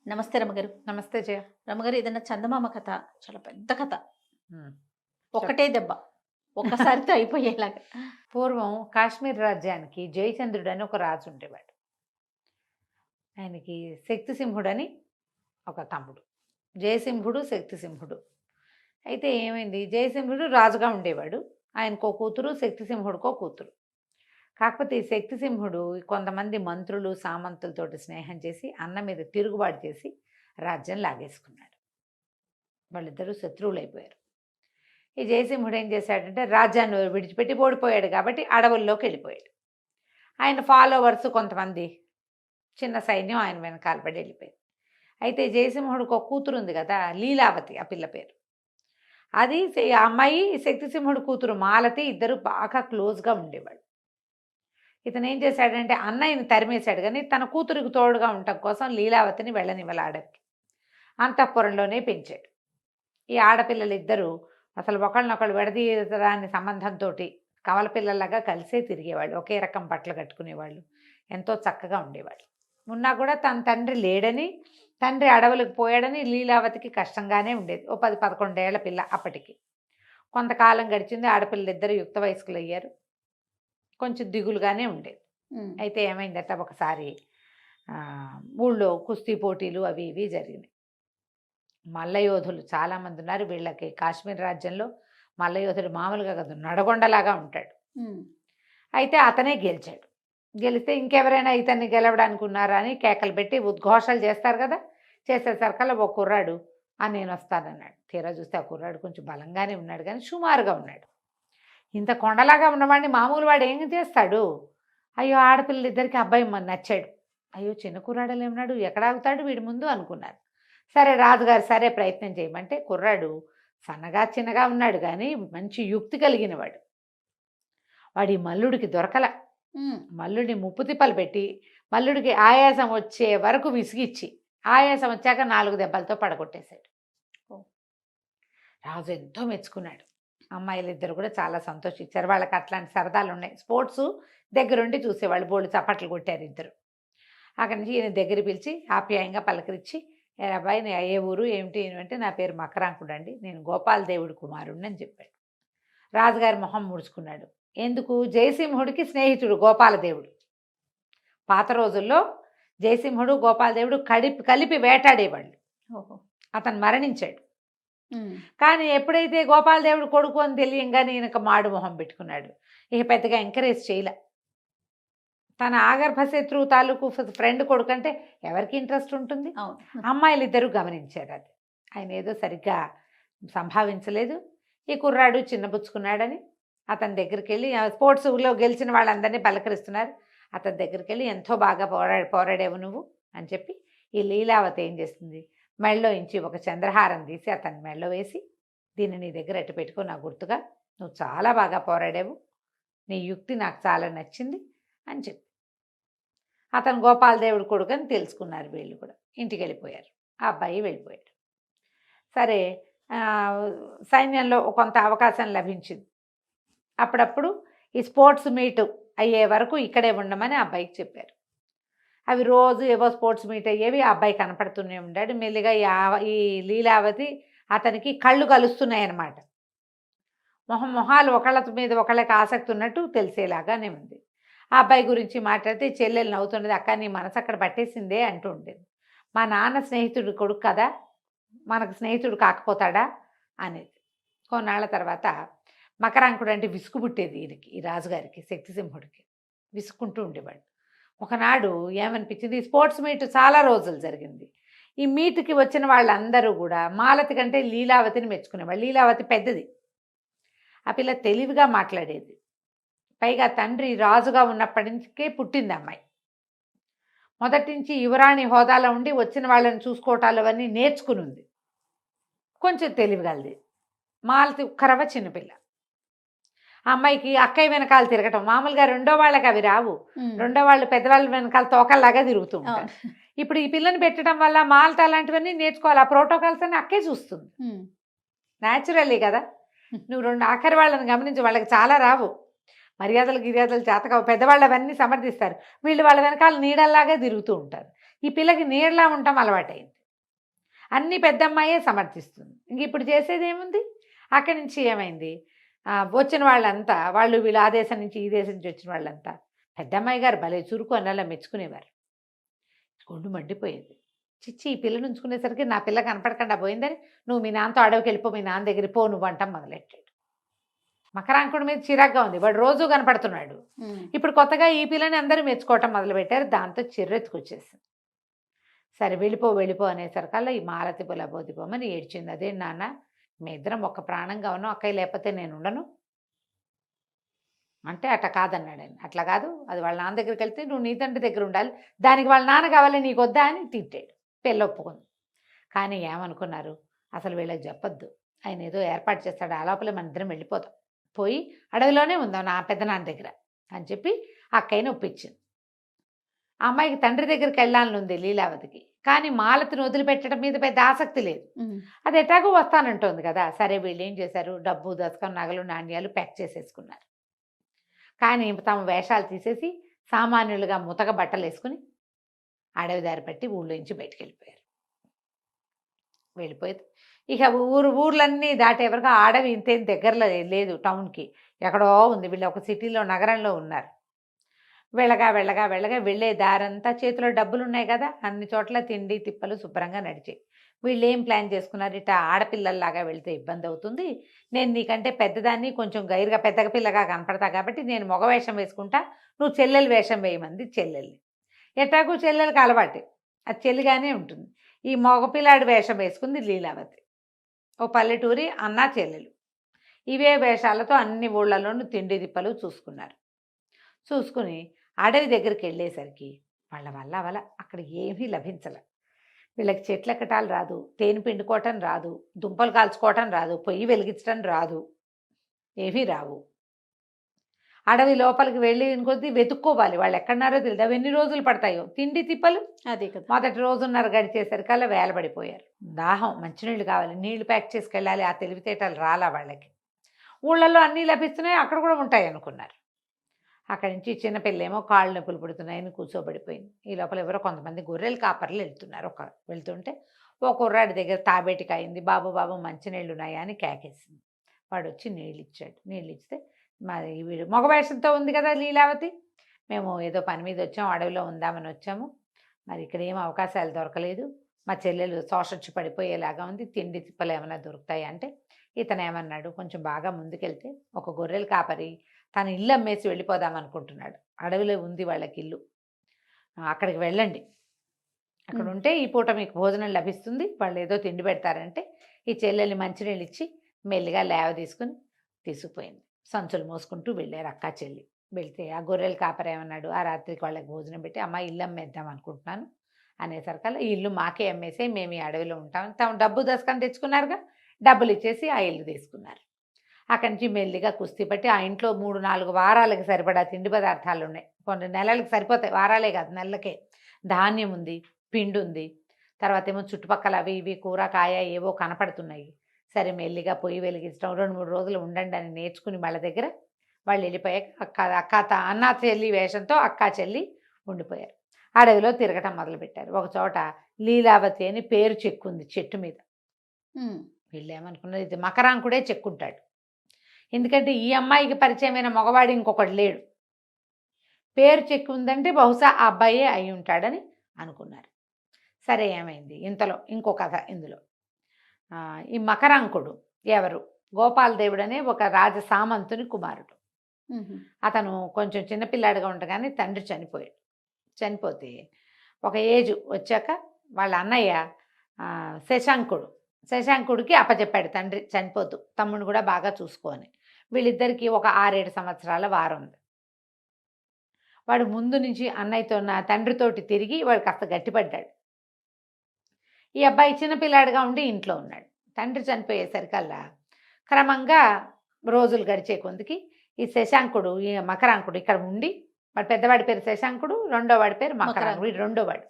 నమస్తే రమగారు. నమస్తే జయ. రమగారు, ఏదైనా చందమామ కథ, చాలా పెద్ద కథ, హ్మ్. ఒకటే దెబ్బ, ఒక్కసారితో అయిపోయేలాగా. పూర్వం కాశ్మీర్ రాజ్యానికి జయచంద్రుడు అని ఒక రాజు ఉండేవాడు. ఆయనకి శక్తిసింహుడని ఒక తమ్ముడు. జయసింహుడు, శక్తిసింహుడు. అయితే ఏమైంది, జయసింహుడు రాజుగా ఉండేవాడు. ఆయనకో కూతురు, శక్తిసింహుడికో కూతురు. కాకపోతే ఈ శక్తిసింహుడు కొంతమంది మంత్రులు, సామంతులతోటి స్నేహం చేసి అన్న మీద తిరుగుబాటు చేసి రాజ్యం లాగేసుకున్నాడు. వాళ్ళిద్దరూ శత్రువులు అయిపోయారు. ఈ జయసింహుడు ఏం చేశాడంటే రాజ్యాన్ని విడిచిపెట్టి ఓడిపోయాడు కాబట్టి అడవుల్లోకి వెళ్ళిపోయాడు. ఆయన ఫాలోవర్స్ కొంతమంది చిన్న సైన్యం ఆయన వెనకాల పడి వెళ్ళిపోయింది. అయితే జయసింహుడికి ఒక కూతురు ఉంది కదా, లీలావతి, ఆ పిల్ల పేరు. అది ఆ అమ్మాయి శక్తిసింహుడి కూతురు మాలతి, ఇద్దరు బాగా క్లోజ్గా ఉండేవాడు. ఇతను ఏం చేశాడంటే అన్నయ్యని తరిమేశాడు, కానీ తన కూతురికి తోడుగా ఉండటం కోసం లీలావతిని వెళ్ళనివ్వాలి ఆడకి. అంతఃపురంలోనే పెంచాడు. ఈ ఆడపిల్లలు ఇద్దరు అసలు ఒకళ్ళనొకళ్ళు విడదీయరాని సంబంధంతో కవల పిల్లలాగా కలిసే తిరిగేవాళ్ళు, ఒకే రకం బట్టలు కట్టుకునేవాళ్ళు, ఎంతో చక్కగా ఉండేవాళ్ళు. ఉన్నా కూడా తన తండ్రి లేడని, తండ్రి అడవులకు పోయాడని లీలావతికి కష్టంగానే ఉండేది. ఓ 10-11 ఏళ్ల పిల్ల అప్పటికి. కొంతకాలం గడిచింది, ఆడపిల్లలిద్దరు యుక్త వయస్కులు అయ్యారు. కొంచెం దిగులుగానే ఉండేది. అయితే ఏమైందట, ఒకసారి ఊళ్ళో కుస్తీ పోటీలు అవి ఇవి జరిగినాయి. మల్లయోధులు చాలామంది ఉన్నారు వీళ్ళకి. కాశ్మీర్ రాజ్యంలో మల్లయోధుడు మామూలుగా కాదు, నడగొండలాగా ఉంటాడు. అయితే అతనే గెలిచాడు. గెలిస్తే ఇంకెవరైనా ఇతన్ని గెలవడానికి ఉన్నారా అని కేకలు పెట్టి ఉద్ఘోషాలు చేస్తారు కదా. చేసేసరికల్లా ఒక కుర్రాడు నేను వస్తానన్నాడు. తీరా చూస్తే ఆ కుర్రాడు కొంచెం బలంగానే ఉన్నాడు, కానీ సుమారుగా ఉన్నాడు. ఇంత కొండలాగా ఉన్నవాడిని మామూలు వాడు ఏం చేస్తాడు? అయ్యో, ఆడపిల్లలిద్దరికి అబ్బాయి నచ్చాడు. అయ్యో, చిన్న కుర్రాడలు ఏమన్నాడు, ఎక్కడ ఆగుతాడు వీడి ముందు అనుకున్నారు. సరే రాజుగారు సరే ప్రయత్నం చేయమంటే, కుర్రాడు సన్నగా చిన్నగా ఉన్నాడు కానీ మంచి యుక్తి కలిగిన వాడు. వాడి మల్లుడికి దొరకల. మల్లుడిని ముప్పుతిప్పలు పెట్టి మల్లుడికి ఆయాసం వచ్చే వరకు విసిగిచ్చి, ఆయాసం వచ్చాక 4 దెబ్బలతో పడగొట్టేశాడు. రాజు ఎంతో మెచ్చుకున్నాడు. అమ్మాయిలు ఇద్దరు కూడా చాలా సంతోషించారు. వాళ్ళకి అట్లాంటి సరదాలు ఉన్నాయి. స్పోర్ట్స్ దగ్గరుండి చూసేవాళ్ళు. బోళ్ళు చప్పట్లు కొట్టారు ఇద్దరు. అక్కడి నుంచి ఈయన దగ్గర పిలిచి ఆప్యాయంగా పలకరించి, ఏ అబ్బాయి ఏ ఊరు ఏమిటి అంటే, నా పేరు మకరాంకుడు అండి, నేను గోపాలదేవుడి కుమారుడిని అని చెప్పాడు. రాజుగారి మొహం ముడుచుకున్నాడు. ఎందుకు? జయసింహుడికి స్నేహితుడు గోపాలదేవుడు. పాత రోజుల్లో జయసింహుడు గోపాలదేవుడు కలిపి వేటాడేవాళ్ళు. అతను మరణించాడు. కానీ ఎప్పుడైతే గోపాలదేవుడు కొడుకు అని తెలియంగానే ఈయనక మాడు మొహం పెట్టుకున్నాడు. ఇక పెద్దగా ఎంకరేజ్ చేయలే. తన ఆగర్భ శత్రువు తాలూకు ఫ్రెండ్ కొడుకు అంటే ఎవరికి ఇంట్రెస్ట్ ఉంటుంది? అమ్మాయిలు ఇద్దరు గమనించారు అది. ఆయన ఏదో సరిగ్గా సంభావించలేదు. ఈ కుర్రాడు చిన్నపుచ్చుకున్నాడని అతని దగ్గరికి వెళ్ళి, స్పోర్ట్స్లో గెలిచిన వాళ్ళందరినీ పలకరిస్తున్నారు. అతని దగ్గరికి వెళ్ళి, ఎంతో బాగా పోరాడేవు నువ్వు అని చెప్పి, ఈ లీలావతి ఏం చేస్తుంది, మెళ్ళో ఇంచి ఒక చంద్రహారం తీసి అతని మెళ్ళో వేసి, దీన్ని నీ దగ్గర అట్టు పెట్టుకో, నా గుర్తుగా, నువ్వు చాలా బాగా పోరాడావు, నీ యుక్తి నాకు చాలా నచ్చింది అని చెప్పి, అతను గోపాలదేవుడు కొడుకు అని తెలుసుకున్నారు. వీళ్ళు కూడా ఇంటికి వెళ్ళిపోయారు. ఆ అబ్బాయి వెళ్ళిపోయాడు. సరే, సైన్యంలో కొంత అవకాశం లభించింది. అప్పుడప్పుడు ఈ స్పోర్ట్స్ మీట్ అయ్యే వరకు ఇక్కడే ఉండమని అబ్బాయికి చెప్పారు. అవి రోజు ఏవో స్పోర్ట్స్ మీట్ అయ్యేవి. ఆ అబ్బాయి కనపడుతూనే ఉన్నాడు. మెల్లిగా ఈ లీలావతి అతనికి కళ్ళు కలుస్తున్నాయి అన్నమాట. మొహాలు ఒకళ్ళ మీద ఒకళ్ళకి ఆసక్తి ఉన్నట్టు తెలిసేలాగానే ఉంది. ఆ అబ్బాయి గురించి మాట్లాడితే చెల్లెలు నవ్వుతున్నది. అక్క, నీ మనసు అక్కడ పట్టేసిందే అంటూ ఉండేది. మా నాన్న స్నేహితుడు కొడుకు కదా, మనకు స్నేహితుడు కాకపోతాడా అనేది. కొన్నాళ్ళ తర్వాత మకరాంకుడు అంటే విసుగు పుట్టేది ఈయనకి, ఈ రాజుగారికి, శక్తిసింహుడికి విసుక్కుంటూ ఉండేవాడు. ఒకనాడు ఏమనిపించింది, స్పోర్ట్స్ మీట్ చాలా రోజులు జరిగింది. ఈ మీట్కి వచ్చిన వాళ్ళందరూ కూడా మాలతి కంటే లీలావతిని మెచ్చుకునేవాళ్ళు. లీలావతి పెద్దది, ఆ పిల్ల తెలివిగా మాట్లాడేది. పైగా తండ్రి రాజుగా ఉన్నప్పటి నుంచే పుట్టింది అమ్మాయి. మొదటి నుంచి యువరాణి హోదాలో ఉండి వచ్చిన వాళ్ళని చూసుకోవటాలు అవన్నీ నేర్చుకుని ఉంది. కొంచెం తెలివిగలది. మాలతి ఉక్కరవ చిన్నపిల్ల. ఆ అమ్మాయికి అక్కయ్య వెనకాల తిరగటం, మామూలుగా రెండో వాళ్ళకి అవి రావు. రెండో వాళ్ళు పెద్దవాళ్ళ వెనకాల తోకల్లాగా తిరుగుతూ ఉంటారు. ఇప్పుడు ఈ పిల్లని పెట్టడం వల్ల మాలత అలాంటివన్నీ నేర్చుకోవాలి. ఆ ప్రోటోకాల్స్ అన్ని అక్కే చూస్తుంది. న్యాచురల్లీ కదా. నువ్వు ఆఖరి వాళ్ళని గమనించి, వాళ్ళకి చాలా రావు మర్యాదలు గిర్యాదలు, చేతకావు. పెద్దవాళ్ళు అవన్నీ సమర్థిస్తారు, వీళ్ళు వాళ్ళ వెనకాల నీడల్లాగా తిరుగుతూ ఉంటారు. ఈ పిల్లకి నీడలా ఉండటం అలవాటైంది. అన్నీ పెద్దమ్మాయే సమర్థిస్తుంది. ఇంక ఇప్పుడు చేసేది ఏముంది? అక్కడి నుంచి ఏమైంది, వచ్చిన వాళ్ళంతా వాళ్ళు వీళ్ళు ఆ దేశం నుంచి ఈ దేశం నుంచి వచ్చిన వాళ్ళంతా పెద్దమ్మాయి గారు భలే చురుకు అన్నలా మెచ్చుకునేవారు. ఒళ్ళు మండిపోయేది. చిచ్చి ఈ పిల్లని ఉంచుకునేసరికి నా పిల్ల కనపడకుండా పోయిందని నువ్వు మీ నాన్నతో అడవికి వెళ్ళిపో, మీ నాన్న దగ్గరికి పో నువ్వు అంటాం మొదలెట్టాడు. మకరాంకుడి మీద చిరాగ్గా ఉంది, వాడు రోజు కనపడుతున్నాడు. ఇప్పుడు కొత్తగా ఈ పిల్లని అందరూ మెచ్చుకోవటం మొదలుపెట్టారు. దాంతో చిర్రెత్తుకొచ్చేసింది. సరే వెళ్ళిపో అనేసరికల్లా ఈ మాలతి పొలబోతిపోమని ఏడ్చింది. అదే నాన్న మీ ఇద్దరం ఒక్క ప్రాణంగా ఉన్నాం, అక్కయ్య లేకపోతే నేను ఉండను అంటే అట్లా కాదన్నాడు ఆయన. అట్లా కాదు, అది వాళ్ళ నాన్న దగ్గరికి వెళ్తే నువ్వు నీ తండ్రి దగ్గర ఉండాలి, దానికి వాళ్ళ నాన్న కావాలి నీకు వద్దా అని తిట్టాడు. పెళ్ళి ఒప్పుకుంది. కానీ ఏమనుకున్నారు, అసలు వీళ్ళకి చెప్పొద్దు, ఆయన ఏదో ఏర్పాటు చేస్తాడు, ఆ లోపలే మన ఇద్దరం వెళ్ళిపోతాం, పోయి అడవిలోనే ఉందాం నా పెద్దనాన్న దగ్గర అని చెప్పి అక్కయ్యని ఒప్పించింది. ఆ అమ్మాయికి తండ్రి దగ్గరికి వెళ్ళాలని ఉంది లీలావతికి, కానీ మాలతిని వదిలిపెట్టడం మీద పెద్ద ఆసక్తి లేదు. అది ఎటాగో వస్తానంటోంది కదా. సరే వీళ్ళు ఏం చేశారు, డబ్బు దశకం నగలు నాణ్యాలు ప్యాక్ చేసేసుకున్నారు. కానీ తమ వేషాలు తీసేసి సామాన్యులుగా ముతక బట్టలు వేసుకుని అడవి దారి పట్టి ఊళ్ళోంచి బయటికి వెళ్ళిపోయేది. ఇక ఊర్లన్నీ దాటే వరకు ఆ అడవి ఇంతేం దగ్గరలో లేదు టౌన్కి, ఎక్కడో ఉంది. వీళ్ళు ఒక సిటీలో నగరంలో ఉన్నారు. వెళ్ళగా వెళ్ళే దారంతా చేతిలో డబ్బులు ఉన్నాయి కదా, అన్ని చోట్ల తిండి తిప్పలు శుభ్రంగా నడిచాయి. వీళ్ళు ఏం ప్లాన్ చేసుకున్నారు, ఇట్లా ఆడపిల్లల్లాగా వెళ్తే ఇబ్బంది అవుతుంది, నేను నీకంటే పెద్దదాన్ని కొంచెం గైరుగా పెద్దగా పిల్లగా కనపడతా కాబట్టి నేను మగ వేషం వేసుకుంటా, నువ్వు చెల్లెలు వేషం వేయమంది చెల్లెల్ని. ఎట్లాగూ చెల్లెలకి అలవాటు, అది చెల్లిగానే ఉంటుంది. ఈ మగపిల్లాడి వేషం వేసుకుంది లీలావతి. ఓ పల్లెటూరి అన్న చెల్లెలు ఇవే వేషాలతో అన్ని ఊళ్ళలోనూ తిండి తిప్పలు చూసుకుని అడవి దగ్గరికి వెళ్ళేసరికి వాళ్ళ వల్ల అక్కడ ఏమీ లభించలే. వీళ్ళకి చెట్లు ఎక్కటాలు రాదు, తేనె పిండుకోవటం రాదు, దుంపలు కాల్చుకోవటం రాదు, పొయ్యి వెలిగించడం రాదు, ఏమీ రావు. అడవి లోపలికి వెళ్ళి కొద్దీ వెతుక్కోవాలి, వాళ్ళు ఎక్కడున్నారో తెలియదు. అవి ఎన్ని రోజులు పడతాయో తిండి తిప్పలు. అదే కదా, మొదటి రోజున్నర గడిచేసరికల్లా వేలబడిపోయారు. దాహం, మంచినీళ్ళు కావాలి, నీళ్లు ప్యాక్ చేసుకెళ్ళాలి, ఆ తెలివితేటలు రాలా వాళ్ళకి. ఊళ్ళల్లో అన్నీ లభిస్తున్నాయి, అక్కడ కూడా ఉంటాయి అనుకున్నారు. అక్కడి నుంచి చిన్నపిల్లేమో కాళ్ళు నొప్పులు పుడుతున్నాయని కూర్చోబడిపోయింది. ఈ లోపల ఎవరో కొంతమంది గొర్రెలు కాపర్లు వెళ్తున్నారు. వెళ్తుంటే ఓ కుర్రాడి దగ్గర తాబేటికి అయింది. బాబు మంచినీళ్ళు ఉన్నాయా అని కేకేసింది. వాడు వచ్చి నీళ్ళు ఇచ్చాడు. నీళ్ళు ఇస్తే మరి వీడు మగవేషంతో ఉంది కదా లీలావతి, మేము ఏదో పని మీద వచ్చాము, అడవిలో ఉందామని వచ్చాము, మరి ఇక్కడ ఏం అవకాశాలు దొరకలేదు, మా చెల్లెలు శోషొచ్చి పడిపోయేలాగా ఉంది, తిండి తిప్పలు ఏమైనా దొరుకుతాయి అంటే ఇతను ఏమన్నాడు, కొంచెం బాగా ముందుకెళ్తే ఒక గొర్రెలు కాపరి తన ఇల్లు అమ్మేసి వెళ్ళిపోదాం అనుకుంటున్నాడు. అడవిలో ఉంది వాళ్ళకి ఇల్లు, అక్కడికి వెళ్ళండి, అక్కడ ఉంటే ఈ పూట మీకు భోజనం లభిస్తుంది, వాళ్ళు ఏదో తిండి పెడతారంటే ఈ చెల్లెల్ని మంచినీళ్ళు ఇచ్చి మెల్లిగా లేవ తీసుకుపోయింది. సంచులు మోసుకుంటూ వెళ్ళారు అక్క చెల్లి. వెళ్తే ఆ గొర్రెలు కాపరి ఏమన్నాడు, ఆ రాత్రికి వాళ్ళకి భోజనం పెట్టి అమ్మ ఇల్లు అమ్మేద్దాం అనుకుంటున్నాను అనేసరికల్లా ఈ ఇల్లు మాకే అమ్మేసే, మేము ఈ అడవిలో ఉంటాం, తాము డబ్బు దశకం తెచ్చుకున్నారుగా, డబ్బులు ఇచ్చేసి ఆ ఇల్లు తీసుకున్నారు. అక్కడి నుంచి మెల్లిగా కుస్తీ పట్టి ఆ ఇంట్లో 3-4 వారాలకు సరిపడా తిండి పదార్థాలు ఉన్నాయి. కొన్ని నెలలకు సరిపోతాయి, వారాలే కాదు నెలలకే. ధాన్యం ఉంది, పిండి ఉంది, తర్వాత ఏమో చుట్టుపక్కల అవి ఇవి కూర కాయ ఏవో కనపడుతున్నాయి. సరే మెల్లిగా పొయ్యి వెలిగించడం, 2-3 రోజులు ఉండండి అని నేర్చుకుని వాళ్ళ దగ్గర వాళ్ళు వెళ్ళిపోయాక అన్న చెల్లి వేషంతో అక్కా చెల్లి ఉండిపోయారు. అడవిలో తిరగటం మొదలుపెట్టారు. ఒక చోట లీలావతి అని పేరు చెక్కుంది చెట్టు మీద. వీళ్ళు ఏమనుకున్నారు, ఇది మకరాంకుడే చెక్కుంటాడు, ఎందుకంటే ఈ అమ్మాయికి పరిచయమైన మగవాడు ఇంకొకటి లేడు, పేరు చెక్కు ఉందంటే బహుశా ఆ అబ్బాయే అయి ఉంటాడని అనుకున్నారు. సరే ఏమైంది, ఇంతలో ఇంకో కథ ఇందులో. ఈ మకరాంకుడు ఎవరు, గోపాలదేవుడు అనే ఒక రాజ సామంతుని కుమారుడు. అతను కొంచెం చిన్నపిల్లాడిగా ఉండగానే తండ్రి చనిపోతే ఒక ఏజ్ వచ్చాక వాళ్ళ అన్నయ్య శశాంకుడికి అప్పచెప్పాడు తండ్రి చనిపోతూ, తమ్ముడు కూడా బాగా చూసుకోని. వీళ్ళిద్దరికీ ఒక 6-7 సంవత్సరాల వారం ఉంది. వాడు ముందు నుంచి అన్నయ్యతో తండ్రితోటి తిరిగి వాడు కాస్త గట్టిపడ్డాడు. ఈ అబ్బాయి చిన్నపిల్లాడిగా ఉండి ఇంట్లో ఉన్నాడు. తండ్రి చనిపోయేసరికల్లా క్రమంగా రోజులు గడిచే కొందికి ఈ శశాంకుడు, ఈ మకరాంకుడు ఇక్కడ ఉండి, వాడు పెద్దవాడి పేరు శశాంకుడు, రెండోవాడి పేరు మకరాంకుడు, వీడు రెండోవాడు.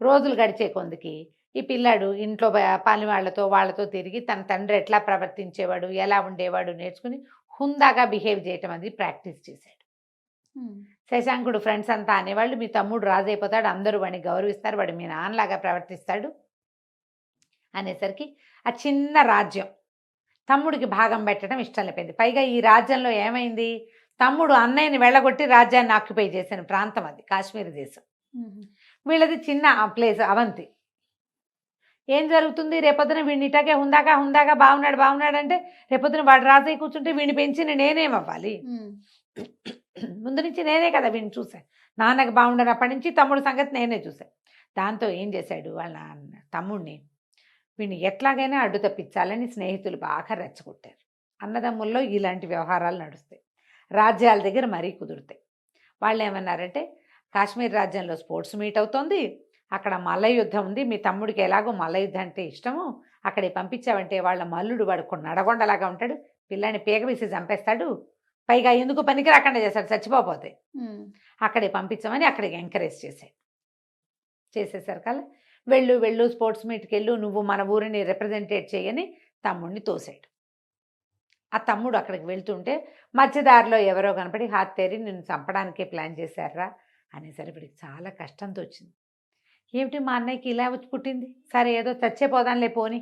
రోజులు గడిచే కొందికి ఈ పిల్లాడు ఇంట్లో పని వాళ్ళతో తిరిగి తన తండ్రి ఎట్లా ప్రవర్తించేవాడు, ఎలా ఉండేవాడు నేర్చుకుని హుందాగా బిహేవ్ చేయటం అది ప్రాక్టీస్ చేశాడు. శశాంకుడు ఫ్రెండ్స్ అంతా అనేవాళ్ళు, మీ తమ్ముడు రాజు అయిపోతాడు, అందరూ వాడిని గౌరవిస్తారు, వాడు మీ నాన్నలాగా ప్రవర్తిస్తాడు అనేసరికి ఆ చిన్న రాజ్యం తమ్ముడికి భాగం పెట్టడం ఇష్టం లేకపోయింది. పైగా ఈ రాజ్యంలో ఏమైంది, తమ్ముడు అన్నయ్యని వెళ్ళగొట్టి రాజ్యాన్ని ఆక్యుపై చేసిన ప్రాంతం అది కాశ్మీర్ దేశం. వీళ్ళది చిన్న ప్లేస్ అవంతి. ఏం జరుగుతుంది, రేపొద్దున వీడిని ఇటాకే హుందాగా బాగున్నాడు అంటే రేపొద్దున వాడు రాజయ్య కూర్చుంటే వీడిని పెంచిన నేనేమవ్వాలి? ముందు నుంచి నేనే కదా వీడిని చూశాను. నాన్నకి బాగుండనప్పటి నుంచి తమ్ముడు సంగతి నేనే చూశాను. దాంతో ఏం చేశాడు, వాళ్ళ తమ్ముడిని వీడిని ఎట్లాగైనా అడ్డు తప్పించాలని స్నేహితులు బాగా రెచ్చగొట్టారు. అన్నదమ్ముల్లో ఇలాంటి వ్యవహారాలు నడుస్తాయి, రాజ్యాల దగ్గర మరీ కుదురుతాయి. వాళ్ళు ఏమన్నారంటే, కాశ్మీర్ రాజ్యంలో స్పోర్ట్స్ మీట్ అవుతోంది, అక్కడ మల్ల యుద్ధం ఉంది, మీ తమ్ముడికి ఎలాగో మల్ల యుద్ధం అంటే ఇష్టము, అక్కడికి పంపించావంటే వాళ్ళ మల్లుడు వాడు నడగొండలాగా ఉంటాడు, పిల్లాన్ని పీక వేసి చంపేస్తాడు, పైగా ఎందుకు పనికి రాకుండా చేస్తాడు, చచ్చిపోతే అక్కడికి పంపించమని అక్కడికి ఎంకరేజ్ చేసేసరికల్లా వెళ్ళు స్పోర్ట్స్ మీట్కి వెళ్ళు, నువ్వు మన ఊరిని రిప్రజెంటేట్ చేయని తమ్ముడిని తోసాడు. ఆ తమ్ముడు అక్కడికి వెళ్తుంటే మధ్యదారిలో ఎవరో కనపడి హాత్తేరి నిన్ను చంపడానికే ప్లాన్ చేశారా అనేసరికి చాలా కష్టంతో వచ్చింది. ఏమిటి మా అన్నయ్యకి ఇలా వచ్చి పుట్టింది, సరే ఏదో చచ్చేపోదాంలే పోని,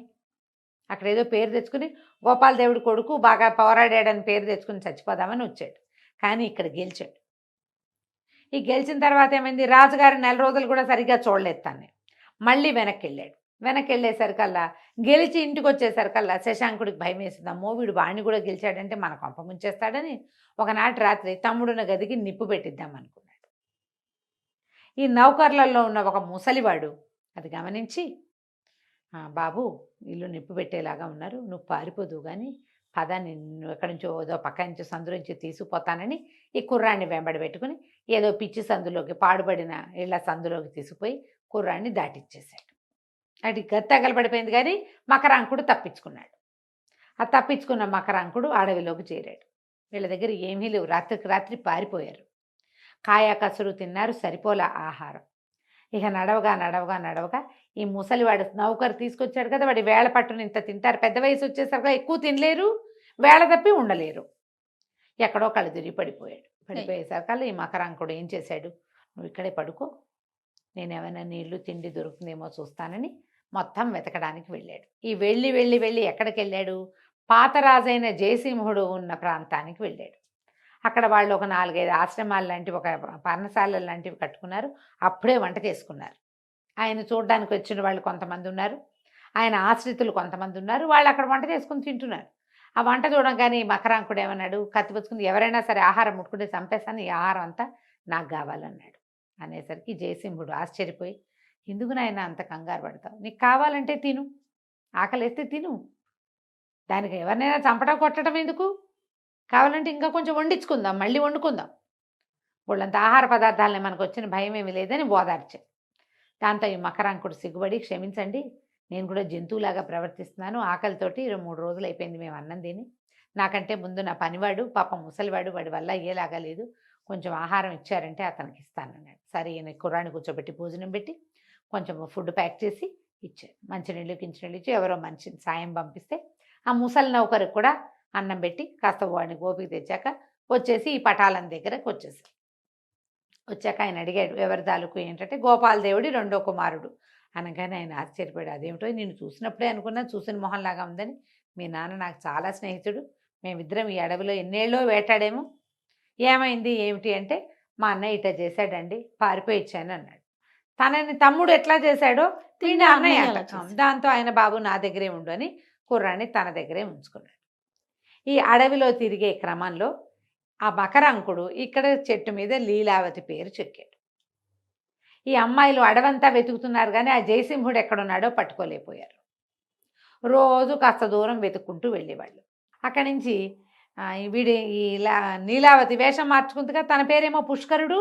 అక్కడ ఏదో పేరు తెచ్చుకుని గోపాలదేవుడి కొడుకు బాగా పోరాడాడని పేరు తెచ్చుకుని చచ్చిపోదామని వచ్చాడు. కానీ ఇక్కడ గెలిచాడు. ఈ గెలిచిన తర్వాత ఏమైంది, రాజుగారి 4 రోజులు కూడా సరిగ్గా చూడలేదు తాను. మళ్ళీ వెనక్కి వెళ్ళేసరికల్లా గెలిచి ఇంటికి వచ్చేసరికల్లా శశాంకుడికి భయం వేసింది. అమ్మో వీడు వాడిని కూడా గెలిచాడంటే మన కొంప ముంచేస్తాడని ఒకనాటి రాత్రి తమ్ముడున్న గదికి నిప్పు పెట్టిద్దాం అనుకున్నాడు. ఈ నౌకర్లలో ఉన్న ఒక ముసలివాడు అది గమనించి, బాబు ఇల్లు నిప్పు పెట్టేలాగా ఉన్నారు, నువ్వు పారిపోదు కానీ పద, నిన్ను ఎక్కడి నుంచో ఏదో పక్క నుంచి సందు నుంచి తీసుకుపోతానని ఈ కుర్రాన్ని వెంబడి పెట్టుకుని ఏదో పిచ్చి సందులోకి, పాడుబడిన ఇళ్ల సందులోకి తీసుకుపోయి కుర్రాన్ని దాటిచ్చేశాడు. అటు తగలబడిపోయింది కానీ మకరాంకుడు తప్పించుకున్నాడు. ఆ తప్పించుకున్న మకరాంకుడు అడవిలోకి చేరాడు. వీళ్ళ దగ్గర ఏమీ లేవు, రాత్రికి రాత్రి పారిపోయారు. కాయ కసురు తిన్నారు, సరిపోలా ఆహారం. ఇక నడవగా ఈ ముసలివాడు నౌకరు తీసుకొచ్చాడు కదా, వాడి వేళ పట్టును ఇంత తింటారు, పెద్ద వయసు వచ్చేసరికి ఎక్కువ తినలేరు, వేళ తప్పి ఉండలేరు. ఎక్కడో కళ్ళు తిరిగి పడిపోయేసరికల్లా ఈ మకరాంకుడు ఏం చేశాడు, నువ్వు ఇక్కడే పడుకో, నేను ఏమైనా నీళ్లు తిండి దొరుకుతుందేమో చూస్తానని మొత్తం వెతకడానికి వెళ్ళాడు. ఈ వెళ్ళి ఎక్కడికి వెళ్ళాడు, పాతరాజైన జయసింహుడు ఉన్న ప్రాంతానికి వెళ్ళాడు. అక్కడ వాళ్ళు ఒక 4-5 ఆశ్రమాలు లాంటివి, ఒక పర్ణశాల లాంటివి కట్టుకున్నారు. అప్పుడే వంట చేసుకున్నారు. ఆయన చూడడానికి వచ్చిన వాళ్ళు కొంతమంది ఉన్నారు, ఆయన ఆశ్రితులు కొంతమంది ఉన్నారు. వాళ్ళు అక్కడ వంట చేసుకుని తింటున్నారు. ఆ వంట చూడగానే మకరాంకుడు ఏమన్నాడు, కత్తిపుచ్చుకుని ఎవరైనా సరే ఆహారం ముట్టుకుంటే చంపేస్తాను, ఈ ఆహారం అంతా నాకు కావాలన్నాడు. అనేసరికి జయసింహుడు ఆశ్చర్యపోయి, ఎందుకు నాయన అంత కంగారు పడతావు, నీకు కావాలంటే తిను, ఆకలిస్తే తిను, దానికి ఎవరినైనా చంపడం కొట్టడం ఎందుకు, కావాలంటే ఇంకా కొంచెం వండించుకుందాం, మళ్ళీ వండుకుందాం, వాళ్ళంత ఆహార పదార్థాలని మనకు వచ్చిన భయం ఏమీ లేదని ఓదార్చాడు. దాంతో ఈ మకరాంకుడు సిగ్గుపడి, క్షమించండి, నేను కూడా జంతువులాగా ప్రవర్తిస్తున్నాను, ఆకలితోటి 3 రోజులు అయిపోయింది మేము అన్నం తిని, నాకంటే ముందు నా పనివాడు పాపం ముసలివాడు, వాడి వల్ల అయ్యేలాగా లేదు, కొంచెం ఆహారం ఇచ్చారంటే అతనికి ఇస్తానన్నాడు. సరే ఈయన కుర్రాన్ని కూర్చోబెట్టి భోజనం పెట్టి కొంచెం ఫుడ్ ప్యాక్ చేసి ఇచ్చాడు. మంచినీళ్ళు కించినీళ్ళు ఇచ్చి ఎవరో మంచి సాయం పంపిస్తే ఆ ముసలి నౌకరికి కూడా అన్నం పెట్టి కాస్త వాడిని గోపికి తెచ్చాక వచ్చేసి ఈ పటాలం దగ్గరకు వచ్చాక ఆయన అడిగాడు, ఎవరి తాలూకు ఏంటంటే గోపాలదేవుడి 2వ కుమారుడు అనగానే ఆయన ఆశ్చర్యపోయాడు. అదేమిటో నేను చూసినప్పుడే అనుకున్నా, చూసిన మొహంలాగా ఉందని, మీ నాన్న నాకు చాలా స్నేహితుడు, మేమిద్దరం ఈ అడవిలో ఎన్నేళ్ళో వేటాడేమో, ఏమైంది ఏమిటి అంటే మా అన్నయ్య ఇట్లా చేశాడండి, పారిపోయి ఇచ్చాను అన్నాడు. తనని తమ్ముడు ఎట్లా చేశాడో తిండి అన్నయ్య. దాంతో ఆయన బాబు నా దగ్గరే ఉండు అని కుర్రాన్ని తన దగ్గరే ఉంచుకున్నాడు. ఈ అడవిలో తిరిగే క్రమంలో ఆ మకరాంకుడు ఇక్కడ చెట్టు మీద లీలావతి పేరు చెక్కాడు. ఈ అమ్మాయిలు అడవంతా వెతుకుతున్నారు కానీ ఆ జయసింహుడు ఎక్కడున్నాడో పట్టుకోలేకపోయారు. రోజు కాస్త దూరం వెతుక్కుంటూ వెళ్ళేవాళ్ళు. అక్కడి నుంచి ఈ నీలావతి వేషం మార్చుకుందిగా, తన పేరేమో పుష్కరుడు,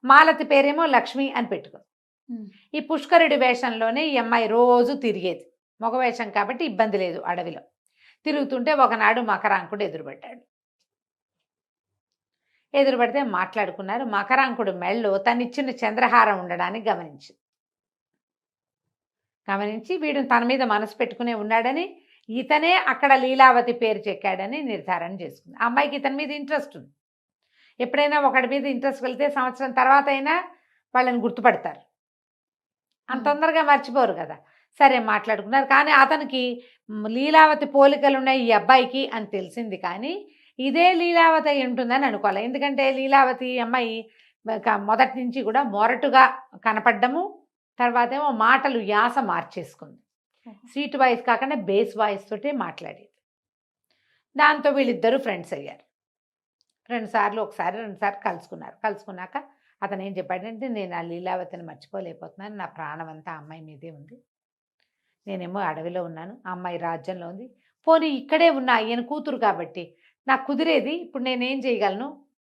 మాలతి పేరేమో లక్ష్మి అని పెట్టుకుంది. ఈ పుష్కరుడి వేషంలోనే ఈ అమ్మాయి రోజు తిరిగేది, మగ వేషం కాబట్టి ఇబ్బంది లేదు. అడవిలో తిరుగుతుంటే ఒకనాడు మకరాంకుడు ఎదురుపడితే మాట్లాడుకున్నారు. మకరాంకుడు మెళ్ళో తనిచ్చిన చంద్రహారం ఉండడానికి గమనించి వీడు తన మీద మనసు పెట్టుకునే ఉన్నాడని, ఇతనే అక్కడ లీలావతి పేరు చెక్కాడని నిర్ధారణ చేసుకుంది. ఆ అమ్మాయికి ఇతని మీద ఇంట్రెస్ట్ ఉంది. ఎప్పుడైనా ఒకటి మీద ఇంట్రెస్ట్ వెళ్తే సంవత్సరం తర్వాత అయినా వాళ్ళని గుర్తుపడతారు, అంత తొందరగా మర్చిపోరు కదా. సరే మాట్లాడుకున్నారు. కానీ అతనికి లీలావతి పోలికలు ఉన్నాయి ఈ అబ్బాయికి అని తెలిసింది, కానీ ఇదే లీలావతి అయి ఉంటుందని అనుకోవాలి. ఎందుకంటే లీలావతి అమ్మాయి మొదటి నుంచి కూడా మొరటుగా కనపడ్డము, తర్వాత ఏమో మాటలు యాస మార్చేసుకుంది. స్వీట్ వాయిస్ కాకుండా బేస్ వాయిస్ తోటే మాట్లాడేది. దాంతో వీళ్ళిద్దరూ ఫ్రెండ్స్ అయ్యారు. 2 సార్లు, ఒకసారి 2 సార్లు కలుసుకున్నారు. కలుసుకున్నాక అతను ఏం చెప్పాడంటే, నేను ఆ లీలావతిని మర్చిపోలేకపోతున్నాను, నా ప్రాణం అంతా అమ్మాయి మీదే ఉంది, నేనేమో అడవిలో ఉన్నాను, ఆ అమ్మాయి రాజ్యంలో ఉంది, పోనీ ఇక్కడే ఉన్నా ఈయన కూతురు కాబట్టి నాకు కుదిరేది, ఇప్పుడు నేనేం చేయగలను,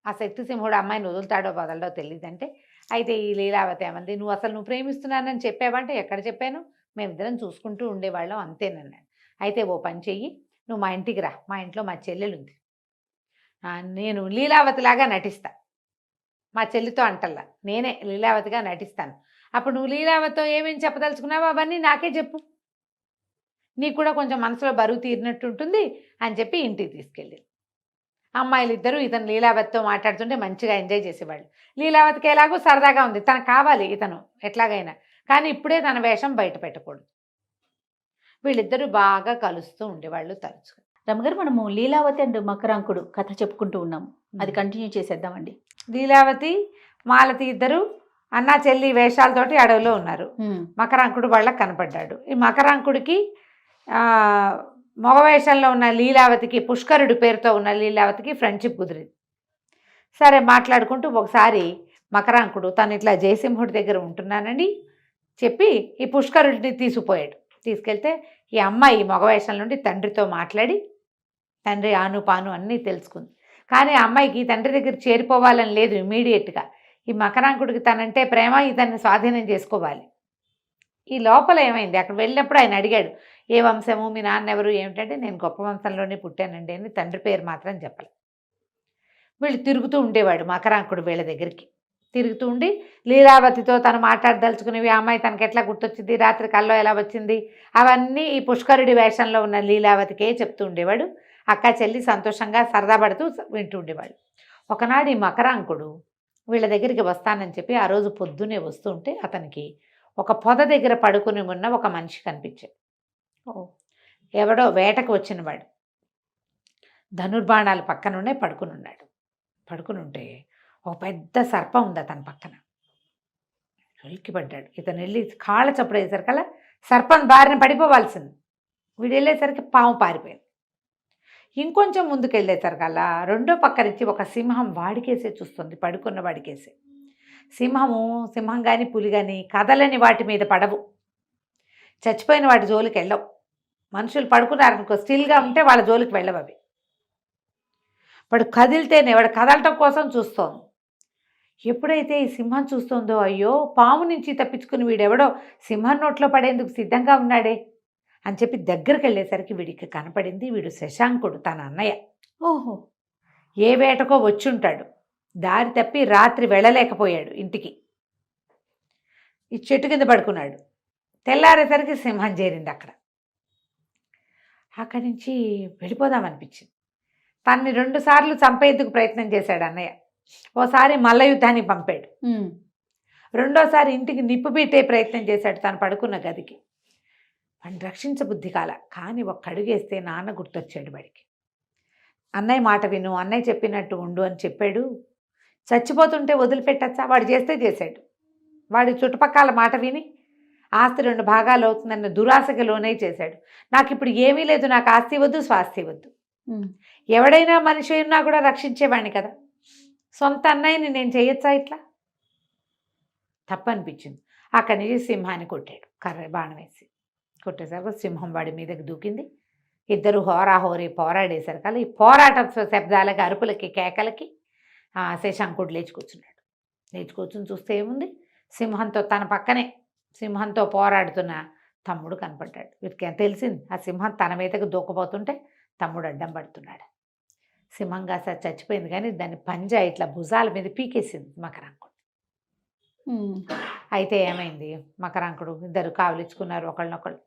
ఆ శక్తిసింహుడు అమ్మాయిని వదులుతాడో వదలడో తెలియదంటే, అయితే ఈ లీలావతి ఏమంది, నువ్వు ప్రేమిస్తున్నానని చెప్పావంటే, ఎక్కడ చెప్పాను, మేమిద్దరం చూసుకుంటూ ఉండేవాళ్ళం అంతేనన్నాడు. అయితే ఓ పని చెయ్యి, నువ్వు మా ఇంటికి రా, మా ఇంట్లో మా చెల్లెలు ఉంది, నేను లీలావతిలాగా నటిస్తా, మా చెల్లితో అంటల్లా నేనే లీలావతిగా నటిస్తాను, అప్పుడు నువ్వు లీలావతితో ఏమేమి చెప్పదలుచుకున్నావో అవన్నీ నాకే చెప్పు, నీకు కూడా కొంచెం మనసులో బరువు తీరినట్టు ఉంటుంది అని చెప్పి ఇంటికి తీసుకెళ్ళింది. అమ్మాయిలు ఇద్దరు ఇతను లీలావతితో మాట్లాడుతుంటే మంచిగా ఎంజాయ్ చేసేవాళ్ళు. లీలావతికి ఎలాగో సరదాగా ఉంది, తనకు కావాలి ఇతను ఎట్లాగైనా, కానీ ఇప్పుడే తన వేషం బయట పెట్టకూడదు. వీళ్ళిద్దరూ బాగా కలుస్తూ ఉండేవాళ్ళు తరచుగా. రమగారు, మనము లీలావతి అండ్ మకరాంకుడు కథ చెప్పుకుంటూ ఉన్నాము, అది కంటిన్యూ చేసేద్దామండి. లీలావతి మాలతి ఇద్దరు అన్నా చెల్లి వేషాలతోటి అడవిలో ఉన్నారు. మకరాంకుడు వాళ్ళకి కనపడ్డాడు. ఈ మకరాంకుడికి మగ వేషంలో ఉన్న లీలావతికి, పుష్కరుడి పేరుతో ఉన్న లీలావతికి ఫ్రెండ్షిప్ కుదిరింది. సరే మాట్లాడుకుంటూ ఒకసారి మకరాంకుడు తను ఇట్లా జయసింహుడి దగ్గర ఉంటున్నానని చెప్పి ఈ పుష్కరుడిని తీసుకుపోయాడు. తీసుకెళ్తే ఈ అమ్మాయి మగ వేషం నుండి తండ్రితో మాట్లాడి తండ్రి ఆనుపాను అన్నీ తెలుసుకుంది. కానీ ఆ అమ్మాయికి తండ్రి దగ్గర చేరిపోవాలని లేదు ఇమీడియట్గా. ఈ మకరాంకుడికి తనంటే ప్రేమ, ఇతన్ని స్వాధీనం చేసుకోవాలి. ఈ లోపల ఏమైంది, అక్కడ వెళ్ళినప్పుడు ఆయన అడిగాడు, ఏ వంశము, మీ నాన్న ఎవరు, ఏమిటంటే నేను గొప్ప వంశంలోనే పుట్టానండి అని తండ్రి పేరు మాత్రం చెప్పాలి. వీళ్ళు తిరుగుతూ ఉండేవాడు మకరాంకుడు వీళ్ళ దగ్గరికి తిరుగుతూ ఉండి లీలావతితో తను మాట్లాడదలుచుకునేవి, ఆ అమ్మాయి తనకి ఎట్లా గుర్తొచ్చింది, రాత్రి కల్లో ఎలా వచ్చింది, అవన్నీ ఈ పుష్కరుడి వేషంలో ఉన్న లీలావతికే చెప్తూ ఉండేవాడు. అక్క చెల్లి సంతోషంగా సరదా పడుతూ వింటూ ఉండేవాడు. ఒకనాడు ఈ మకరాంకుడు వీళ్ళ దగ్గరికి వస్తానని చెప్పి ఆ రోజు పొద్దునే వస్తూ ఉంటే అతనికి ఒక పొద దగ్గర పడుకుని ఉన్న ఒక మనిషి కనిపించాడు. ఎవడో వేటకు వచ్చినవాడు, ధనుర్బాణాలు పక్కనుండే పడుకుని ఉన్నాడు. పడుకుని ఉంటే ఒక పెద్ద సర్పం ఉంది అతని పక్కన. ఉలిక్కిపడ్డాడు. ఇతను వెళ్ళి కాళ్ళ చప్పుడు వేసరికల్లా సర్పం బారిన పడిపోవాల్సింది. వీడు వెళ్ళేసరికి పాము పారిపోయింది. ఇంకొంచెం ముందుకు వెళ్ళేసరికల్లా రెండో పక్క నుంచి ఒక సింహం వాడికేసే చూస్తుంది, పడుకున్న వాడికేసే. సింహం కానీ పులి కానీ కదలని వాటి మీద పడవు, చచ్చిపోయిన వాటి జోలికి వెళ్ళవు. మనుషులు పడుకున్నారనుకో స్టిల్గా ఉంటే వాళ్ళ జోలికి వెళ్ళవు అవి. వాడు కదిలితేనే, వాడు కదలటం కోసం చూస్తోంది. ఎప్పుడైతే ఈ సింహం చూస్తుందో, అయ్యో పాము నుంచి తప్పించుకుని వీడెవడో సింహం నోట్లో పడేందుకు సిద్ధంగా ఉన్నాడే అని చెప్పి దగ్గరికి వెళ్ళేసరికి వీడికి కనపడింది, వీడు శశాంకుడు, తన అన్నయ్య. ఓహో, ఏ వేటకో వచ్చి ఉంటాడు, దారి తప్పి రాత్రి వెళ్ళలేకపోయాడు ఇంటికి, ఈ చెట్టు కింద పడుకున్నాడు. తెల్లారేసరికి సింహం చేరింది అక్కడ. అక్కడి నుంచి వెళ్ళిపోదామనిపించింది. తన్ని 2 సార్లు చంపేందుకు ప్రయత్నం చేశాడు అన్నయ్య. ఓసారి మల్ల యుద్ధానికి పంపాడు, రెండోసారి ఇంటికి నిప్పు పెట్టే ప్రయత్నం చేశాడు తను పడుకున్న గదికి. వాడిని రక్షించబుద్ధి కాల, కానీ ఒక్క అడుగేస్తే నాన్న గుర్తొచ్చాడు వాడికి. అన్నయ్య మాట విను, అన్నయ్య చెప్పినట్టు ఉండు అని చెప్పాడు. చచ్చిపోతుంటే వదిలిపెట్టచ్చా, వాడు చేస్తే చేశాడు. వాడి చుట్టుపక్కల మాట విని ఆస్తి 2 భాగాలు అవుతుందన్న దురాశకి లోనే చేశాడు. నాకు ఇప్పుడు ఏమీ లేదు, నాకు ఆస్తి వద్దు, స్వాస్తి వద్దు. ఎవడైనా మనిషి ఉన్నా కూడా రక్షించేవాడిని కదా, సొంత అన్నయ్యని నేను చేయొచ్చా ఇట్లా? తప్పనిపించింది. అక్కడి నుంచి సింహాన్ని కొట్టాడు, కర్ర బాణం వేసి కొట్టేసరికి సింహం వాడి మీదకి దూకింది. ఇద్దరు హోరాహోరీ పోరాడేసరికి అలా ఈ పోరాట శబ్దాలకి, అరుపులకి, కేకలకి శశాంకుడు లేచి కూర్చున్నాడు. లేచి కూర్చుని చూస్తే ఏముంది, సింహంతో తన పక్కనే సింహంతో పోరాడుతున్న తమ్ముడు కనపడ్డాడు. వీటికి తెలిసింది ఆ సింహం తన మీదకి దూకపోతుంటే తమ్ముడు అడ్డం పడుతున్నాడు. సింహం కాస్త చచ్చిపోయింది, కానీ దాన్ని పంజా ఇట్లా భుజాల మీద పీకేసింది మకరాంకుడు. అయితే ఏమైంది, మకరాంకుడు ఇద్దరు కావలించుకున్నారు ఒకళ్ళనొకళ్ళు.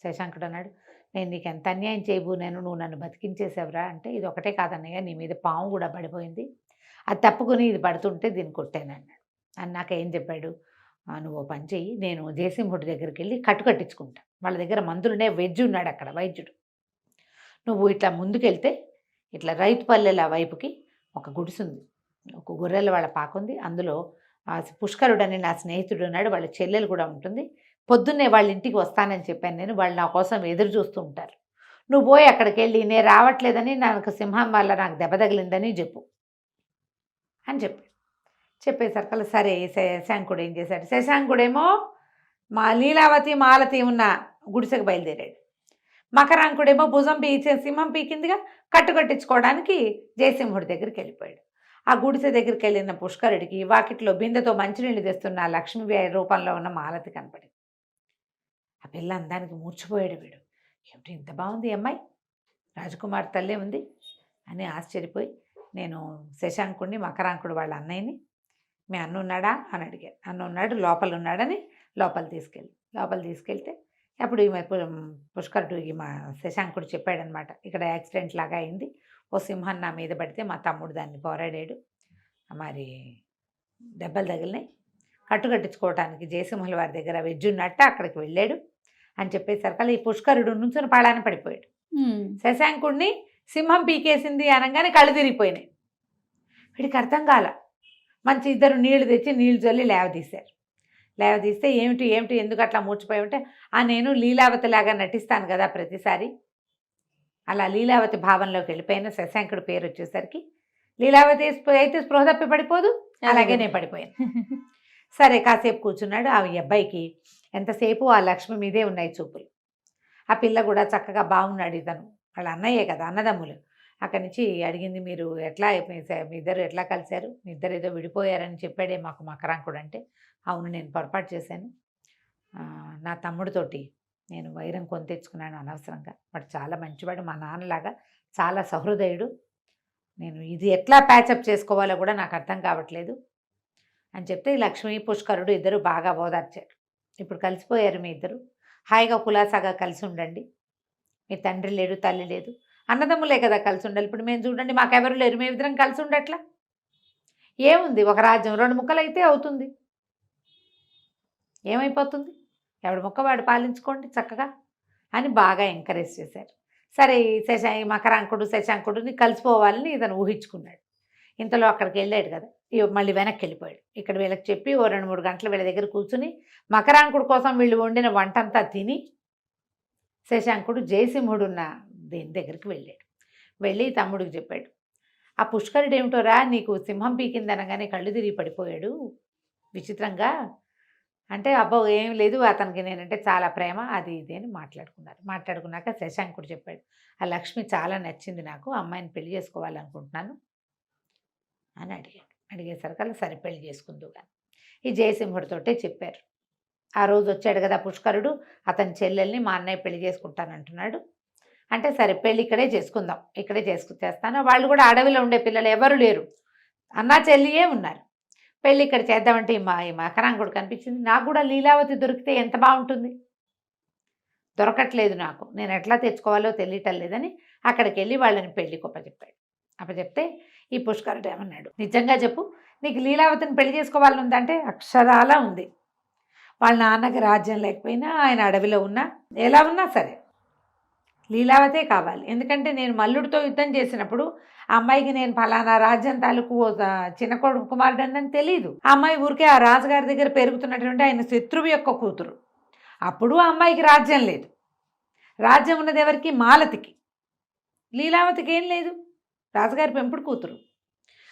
శశాంకుడు అన్నాడు, నేను నీకు ఎంత అన్యాయం చేయబోనాను, నువ్వు నన్ను బతికించేసావురా అంటే, ఇది ఒకటే కాదన్నయ్య, నీ మీద పాము కూడా పడిపోయింది, అది తప్పుకొని ఇది పడుతుంటే దీన్ని కొట్టాను అన్నాడు. అన్నాక ఏం చెప్పాడు, నువ్వు ఓ పని చెయ్యి, నేను జయసింహుడి దగ్గరికి వెళ్ళి కట్టించుకుంటా, వాళ్ళ దగ్గర మందులునే వెజ్ ఉన్నాడు అక్కడ వైద్యుడు. నువ్వు ఇట్లా ముందుకెళ్తే ఇట్లా రైతుపల్లెల వైపుకి ఒక గుడిసుంది, ఒక గొర్రెల వాళ్ళ పాకుంది, అందులో పుష్కరుడని నా స్నేహితుడు ఉన్నాడు, వాళ్ళ చెల్లెలు కూడా ఉంటుంది. పొద్దున్నే వాళ్ళ ఇంటికి వస్తానని చెప్పాను నేను, వాళ్ళు నా కోసం ఎదురు చూస్తూ ఉంటారు. నువ్వు పోయి అక్కడికి వెళ్ళి నేను రావట్లేదని, నాకు సింహం వల్ల నాకు దెబ్బ తగిలిందని చెప్పు అని చెప్పేసరికల్లా సరే శశాంకుడు ఏం చేశాడు, శశాంకుడేమో మా లీలావతి మాలతి ఉన్న గుడిసెకు బయలుదేరాడు. మకరాంకుడేమో భుజం సింహం పీకిందిగా కట్టించుకోవడానికి జయసింహుడి దగ్గరికి వెళ్ళిపోయాడు. ఆ గుడిసె దగ్గరికి వెళ్ళిన పుష్కరుడికి వాకిట్లో బిందెతో మంచినీళ్ళు తెస్తున్న లక్ష్మీ రూపంలో ఉన్న మాలతి కనపడింది. ఆ పిల్ల అందానికి మూర్చిపోయాడు వీడు. ఏమిటి ఇంత బాగుంది అమ్మాయి, రాజకుమార్ తల్లే ఉంది అని ఆశ్చర్యపోయి, నేను శశాంకుడిని, మకరాంకుడు వాళ్ళ అన్నయ్యని, మీ అన్న ఉన్నాడా అని అడిగారు. అన్న ఉన్నాడు, లోపల ఉన్నాడని లోపల తీసుకెళ్తే అప్పుడు ఈమె పుష్కరుడు మా శశాంకుడు చెప్పాడనమాట, ఇక్కడ యాక్సిడెంట్ లాగా అయింది, ఓ సింహం నా మీద పడితే మా తమ్ముడు దాన్ని పోరాడాడు, మరి దెబ్బలు తగిలినాయి, కట్టించుకోవటానికి జయసింహుల వారి దగ్గర వెజ్జున్నట్ట అక్కడికి వెళ్ళాడు అని చెప్పేసరికి ఈ పుష్కరుడు నుంచుని పాడాన పడిపోయాడు. శశాంకుడిని సింహం పీకేసింది అనగానే కళ్ళు తిరిగిపోయినాయి. వీడికి అర్థం కాల. మంచి ఇద్దరు నీళ్లు తెచ్చి నీళ్లు చల్లి లేవదీస్తే ఏమిటి ఎందుకు అట్లా మూర్చిపోయి ఉంటే, నేను లీలావతి లాగా నటిస్తాను కదా ప్రతిసారి, అలా లీలావతి భావంలోకి వెళ్ళిపోయిన శశాంకుడి పేరు వచ్చేసరికి లీలావతి అయితే స్పృహ తప్పి పడిపోదు, అలాగే నేను పడిపోయాను. సరే కాసేపు కూర్చున్నాడు. ఆ అబ్బాయికి ఎంతసేపు ఆ లక్ష్మి మీదే ఉన్నాయి చూపులు. ఆ పిల్ల కూడా చక్కగా బాగున్నాడు, ఇతను వాళ్ళ అన్నయ్యే కదా, అన్నదమ్ములు. అక్కడి నుంచి అడిగింది, మీరు ఎట్లా మీ ఇద్దరు ఎట్లా కలిశారు, మీ ఇద్దరు ఏదో విడిపోయారని చెప్పాడే మాకు మకరాంకుడు అంటే, అవును నేను పొరపాటు చేశాను, నా తమ్ముడితోటి నేను వైరం కొని తెచ్చుకున్నాను అనవసరంగా, వాడు చాలా మంచివాడు, మా నాన్నలాగా చాలా సహృదయుడు, నేను ఇది ఎట్లా ప్యాచప్ చేసుకోవాలో కూడా నాకు అర్థం కావట్లేదు అని చెప్తే లక్ష్మీ పుష్కరుడు ఇద్దరు బాగా ఓదార్చారు. ఇప్పుడు కలిసిపోయారు మీ ఇద్దరు, హాయిగా కులాసాగా కలిసి ఉండండి, మీ తండ్రి లేడు తల్లి లేదు, అన్నదమ్ములే కదా కలిసి ఉండాలి. ఇప్పుడు మేము చూడండి మాకెవరు లేరు, మేము ఇద్దరం కలిసి ఉండట్లా, ఏముంది ఒక రాజ్యం 2 ముక్కలు అయితే అవుతుంది, ఏమైపోతుంది, ఎవడి ముక్క వాడు పాలించుకోండి చక్కగా అని బాగా ఎంకరేజ్ చేశారు. సరే మకరాంకుడు శశాంకుడిని కలిసిపోవాలని ఇతను ఊహించుకున్నాడు. ఇంతలో అక్కడికి వెళ్ళాడు కదా, మళ్ళీ వెనక్కి వెళ్ళిపోయాడు. ఇక్కడ వీళ్ళకి చెప్పి ఓ 2-3 గంటలు వీళ్ళ దగ్గర కూర్చుని మకరాంకుడు కోసం వీళ్ళు వండిన వంటంతా తిని శశాంకుడు జయసింహుడు ఉన్న దీని దగ్గరికి వెళ్ళి తమ్ముడికి చెప్పాడు, ఆ పుష్కరుడు ఏమిటోరా నీకు సింహం పీకిందనగానే కళ్ళు తిరిగి పడిపోయాడు విచిత్రంగా అంటే, అబ్బో ఏం లేదు, అతనికి నేనంటే చాలా ప్రేమ, అది ఇది అని మాట్లాడుకున్నాక శశాంకుడు చెప్పాడు, ఆ లక్ష్మి చాలా నచ్చింది నాకు, అమ్మాయిని పెళ్లి చేసుకోవాలనుకుంటున్నాను అని అడిగేసరికల్లా సరే పెళ్లి చేసుకుందు కానీ ఈ జయసింహుడితోటే చెప్పారు. ఆ రోజు వచ్చాడు కదా పుష్కరుడు, అతని చెల్లెల్ని మా అన్నయ్య పెళ్లి చేసుకుంటానంటున్నాడు అంటే, సరే పెళ్ళి ఇక్కడే చేసుకుందాం, ఇక్కడే చేస్తాను, వాళ్ళు కూడా అడవిలో ఉండే పిల్లలు ఎవరు లేరు, అన్నా చెల్లియే ఉన్నారు, పెళ్ళి ఇక్కడ చేద్దామంటే ఈ మకరాంకుడు కనిపించింది. నాకు కూడా లీలావతి దొరికితే ఎంత బాగుంటుంది, దొరకట్లేదు నాకు, నేను ఎట్లా తెచ్చుకోవాలో తెలియటం లేదని అక్కడికి వెళ్ళి వాళ్ళని పెళ్లికి అప్పచెప్తే ఈ పుష్కరుడు ఏమన్నాడు, నిజంగా చెప్పు నీకు లీలావతిని పెళ్లి చేసుకోవాలని ఉందంటే అక్షరాలా ఉంది, వాళ్ళ నాన్నకి రాజ్యం లేకపోయినా ఆయన అడవిలో ఉన్నా ఎలా ఉన్నా సరే లీలావతే కావాలి, ఎందుకంటే నేను మల్లుడితో యుద్ధం చేసినప్పుడు ఆ అమ్మాయికి నేను ఫలానా రాజ్యం తాలూకు చిన్న కొడుకు కుమారుడని తెలియదు, ఆ అమ్మాయి ఊరికే ఆ రాజుగారి దగ్గర పెరుగుతున్నటువంటి ఆయన శత్రువు యొక్క కూతురు, అప్పుడు ఆ అమ్మాయికి రాజ్యం లేదు, రాజ్యం ఉన్నది ఎవరికి, మాలతికి, లీలావతికి ఏం లేదు, రాజుగారి పెంపుడు కూతురు,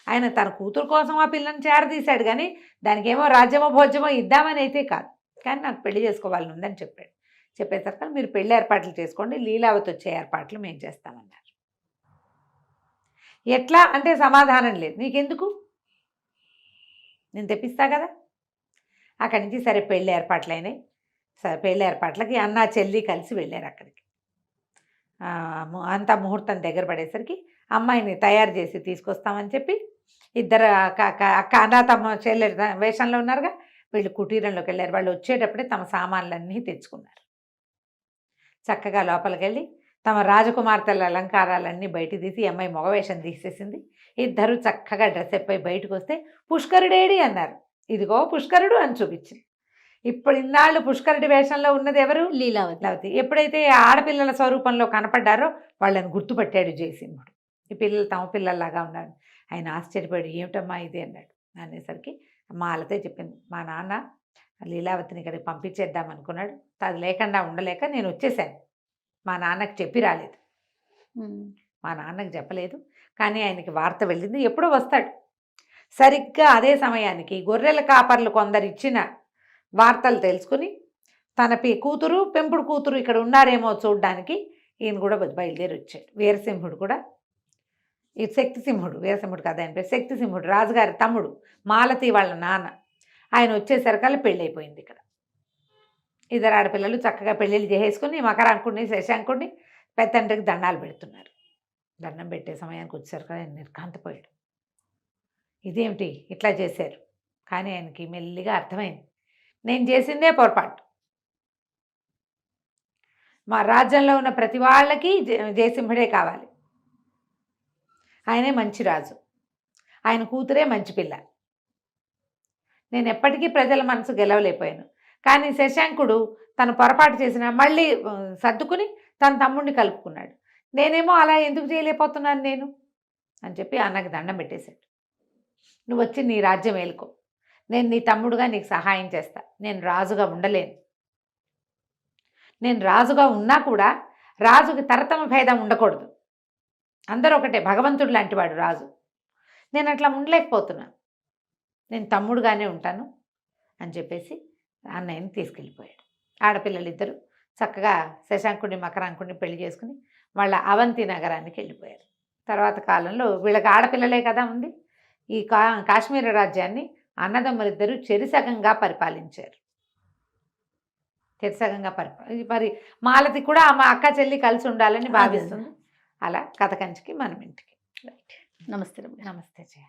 ఆయన తన కూతురు కోసం ఆ పిల్లని చేరదీశాడు కానీ దానికేమో రాజ్యమో భోజ్యమో ఇద్దామని అయితే కాదు, కానీ నాకు పెళ్లి చేసుకోవాలని ఉందని చెప్పేసరికి మీరు పెళ్లి ఏర్పాట్లు చేసుకోండి, లీలావతి వచ్చే ఏర్పాట్లు మేము చేస్తామన్నారు. ఎట్లా అంటే సమాధానం లేదు, నీకెందుకు నేను తెప్పిస్తా కదా. అక్కడి నుంచి సరే పెళ్లి ఏర్పాట్లు అయినాయి. సరే పెళ్లి ఏర్పాట్లకి అన్న చెల్లి కలిసి వెళ్ళారు అక్కడికి. అంతా ముహూర్తం దగ్గర పడేసరికి అమ్మాయిని తయారు చేసి తీసుకొస్తామని చెప్పి ఇద్దరు అక్క అన్న తమ చెల్లె వేషంలో ఉన్నారుగా, వీళ్ళు కుటీరంలోకి వెళ్ళారు. వాళ్ళు వచ్చేటప్పుడే తమ సామాన్లన్నీ తెచ్చుకున్నారు. చక్కగా లోపలికి వెళ్ళి తమ రాజకుమార్తెల అలంకారాలన్నీ బయట తీసి అమ్మాయి మగవేషం తీసేసింది. ఇద్దరు చక్కగా డ్రెస్ అయిపోయి బయటకు వస్తే పుష్కరుడేడి అన్నారు. ఇదిగో పుష్కరుడు అని చూపించింది. ఇప్పుడు ఇన్నాళ్ళు పుష్కరుడి వేషంలో ఉన్నది ఎవరు? లీలావతి. లీలావతి. ఎప్పుడైతే ఆడపిల్లల స్వరూపంలో కనపడ్డారో వాళ్ళని గుర్తుపట్టాడు జయసింహుడు. ఈ పిల్లలు తమ పిల్లల్లాగా ఉన్నారు. ఆయన ఆశ్చర్యపోయాడు. ఏమిటమ్మా ఇది అన్నాడు. అనేసరికి మాలతే చెప్పింది, మా నాన్న లీలావతిని ఇక్కడికి పంపించేద్దాం అనుకున్నాడు, అది లేకుండా ఉండలేక నేను వచ్చేసాను. మా నాన్నకి చెప్పి రాలేదు, మా నాన్నకి చెప్పలేదు, కానీ ఆయనకి వార్త వెళ్ళింది, ఎప్పుడో వస్తాడు. సరిగ్గా అదే సమయానికి గొర్రెల కాపర్లు కొందరు ఇచ్చిన వార్తలు తెలుసుకుని తన కూతురు పెంపుడు కూతురు ఇక్కడ ఉన్నారేమో చూడడానికి ఈయన కూడా బయలుదేరి వచ్చాడు. వీరసింహుడు కూడా, ఈ శక్తిసింహుడు, వీరసింహుడు కదా ఆయన పేరు, శక్తిసింహుడు రాజుగారి తమ్ముడు, మాలతి వాళ్ళ నాన్న. ఆయన వచ్చేసరికల్లా పెళ్ళి అయిపోయింది. ఇక్కడ ఇద్దరు ఆడపిల్లలు చక్కగా పెళ్ళిళ్ళు చేసేసుకుని మకరాంకుడిని శశాంకుడిని పెద్దంటికి దండాలు పెడుతున్నారు. దండం పెట్టే సమయానికి వచ్చేసరికి ఆయన నిర్ఘాంతపోయాడు. ఇదేమిటి ఇట్లా చేశారు? కానీ ఆయనకి మెల్లిగా అర్థమైంది, నేను చేసిందే పొరపాటు. మా రాజ్యంలో ఉన్న ప్రతి వాళ్ళకి జయసింహుడే కావాలి. ఆయనే మంచి రాజు, ఆయన కూతురే మంచి పిల్ల. నేను ఎప్పటికీ ప్రజల మనసు గెలవలేకపోయాను. కానీ శశాంకుడు తను పొరపాటు చేసిన మళ్ళీ సర్దుకుని తన తమ్ముడిని కలుపుకున్నాడు. నేనేమో అలా ఎందుకు చేయలేకపోతున్నాను నేను అని చెప్పి అన్నకి దండం పెట్టేశాడు. నువ్వు వచ్చి నీ రాజ్యం ఏలుకో, నేను నీ తమ్ముడుగా నీకు సహాయం చేస్తా. నేను రాజుగా ఉండలేను. నేను రాజుగా ఉన్నా కూడా రాజుకి తరతమ భేదం ఉండకూడదు. అందరూ ఒకటే, భగవంతుడు లాంటి వాడు రాజు. నేను అట్లా ఉండలేకపోతున్నాను, నేను తమ్ముడుగానే ఉంటాను అని చెప్పేసి అన్నయ్యని తీసుకెళ్ళిపోయాడు. ఆడపిల్లలిద్దరూ చక్కగా శశాంకుడిని మకరాంకుడిని పెళ్లి చేసుకుని వాళ్ళ అవంతి నగరానికి వెళ్ళిపోయారు. తర్వాత కాలంలో వీళ్ళకి ఆడపిల్లలే కదా ఉంది. ఈ కాశ్మీర రాజ్యాన్ని అన్నదమ్ములిద్దరూ చెరిసగంగా పరిపాలించారు. చెరిసగంగా మరి మాలతి కూడా మా అక్క చెల్లి కలిసి ఉండాలని భావిస్తుంది. అలా కథ కంచికి మనం ఇంటికి. నమస్తే. నమస్తే జయ.